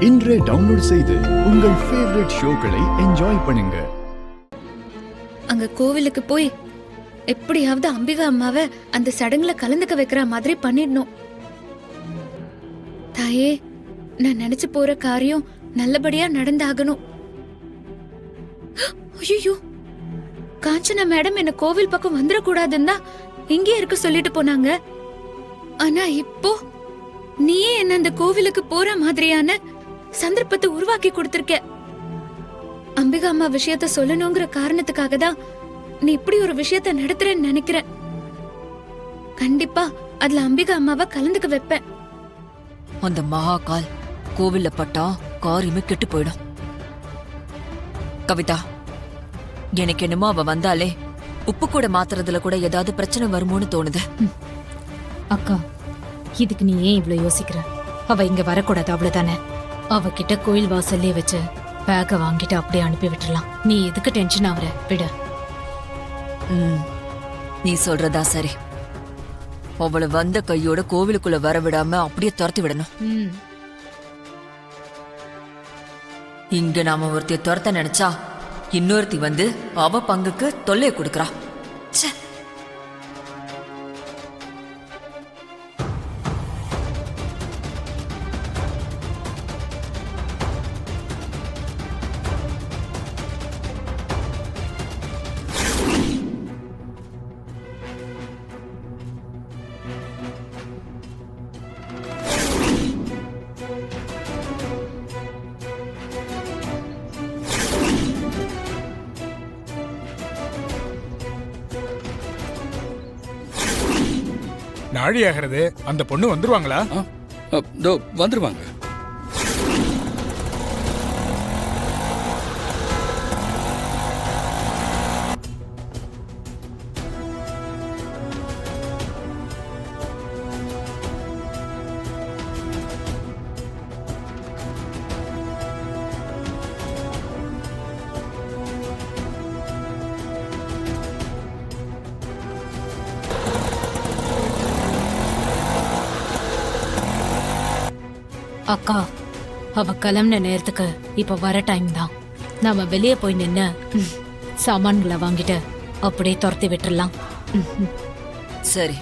இன்றே டவுன்லோட் செய்து உங்கள் ஃபேவரட் ஷோக்களை என்ஜாய் பண்ணுங்க. அங்க கோவிலுக்கு போய் எப்படியாவது அம்பிகா அம்மாவை அந்த சடங்குல கலந்துக்க வைக்கிற மாதிரி பண்ணிடணும். தாயே, நான் நினைச்சு போற காரியம் நல்லபடியா நடந்தாகணும். ஐயோ, காஞ்சனா மேடம் என்ன கோவில் பக்கம் வந்துடக்கூடாதுன்னு தான் இங்கே இருக்க சொல்லிட்டு போனாங்க. ஆனா இப்போ நீயே என்ன அந்த கோவிலுக்கு போற மாதிரியான சந்தர்ப்பத்தை உருவாக்கி கொடுத்திருக்க. அம்பிகா அம்மா விஷயத்த சொல்லணுங்கிற காரணத்துக்காக தான் நீ இப்படி ஒரு விஷயத்த நடத்துறேன்னு நினைக்கிறேன். கண்டிப்பா அதுல அம்பிகா அம்மாவை கலந்துக்க வைப்பேன். அந்த மகாகால் கோவில்ல பட்டா காரியமே கெட்டு போயிடும். கவிதா, எனக்கு என்னமோ அவ வந்தாலே உப்பு கூட மாத்துறதுல கூட ஏதாவது பிரச்சனை வருமோன்னு தோணுது. அக்கா, இதுக்கு நீ ஏன் இவ்வளவு யோசிக்கிற? அவ இங்க வரக்கூடாது, அவ்வளவுதானே. அவகிட்ட கோயில் வாசல்லே வச்சு பேக்க வாங்கிட்டு அப்படியே அனுப்பி விட்டுலாம். நீ எதுக்கு டென்ஷன் ஆகுற? விட. நீ சொல்றதா சரி. அவளை வந்த கையோட கோவிலுக்குள்ள வர விடாம அப்படியே துரத்தி விடணும். இங்க நாம ஒருத்தைய துரத்த நினைச்சா இன்னொருத்தி வந்து அவ பங்குக்கு தொல்லையை கொடுக்கறா. நாழி ஆகிறது. அந்த பொண்ணு வந்துருவாங்களா? வந்துருவாங்க. அக்கா, அவ கிளம்பின நேரத்துக்கு இப்ப வர டைம் தான். நாம வெளியே போய் நின்னு சாமான்களை வாங்கிட்டு அப்படியே துரத்தி விட்டுறலாம். சரி.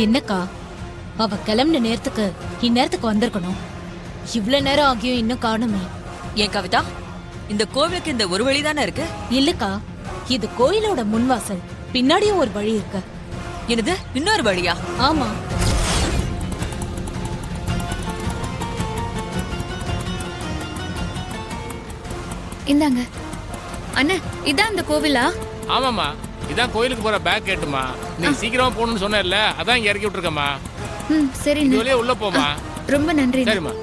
என்னக்கா, அவ கிளம்பின நேரத்துக்கு இந்நேரத்துக்கு வந்திருக்கணும். இவ்வளவு நேரம் ஆகியும் இன்னும் காணுமே. ஏன் கவிதா, இந்த கோவிலுக்கு இந்த ஒரு வழிதானே இருக்கு? இல்லக்கா, இது கோயிலோட முன்வாசல். பின்னாடியும் ஒரு வழி இருக்கு. என்னது, இன்னொரு வழியா? ஆமா. இந்தாங்க அண்ணா, இதான் அந்த கோவிலா? ஆமாமா, இதான் கோயிலுக்கு போற பேக் கேட்டுமா. நீ சீக்கிரமா போகணும்னு சொன்னேன்ல, அதான் இங்க இறக்கி விட்டுருக்கமா. சரி, உள்ள போமா. ரொம்ப நன்றி. சரிம்மா.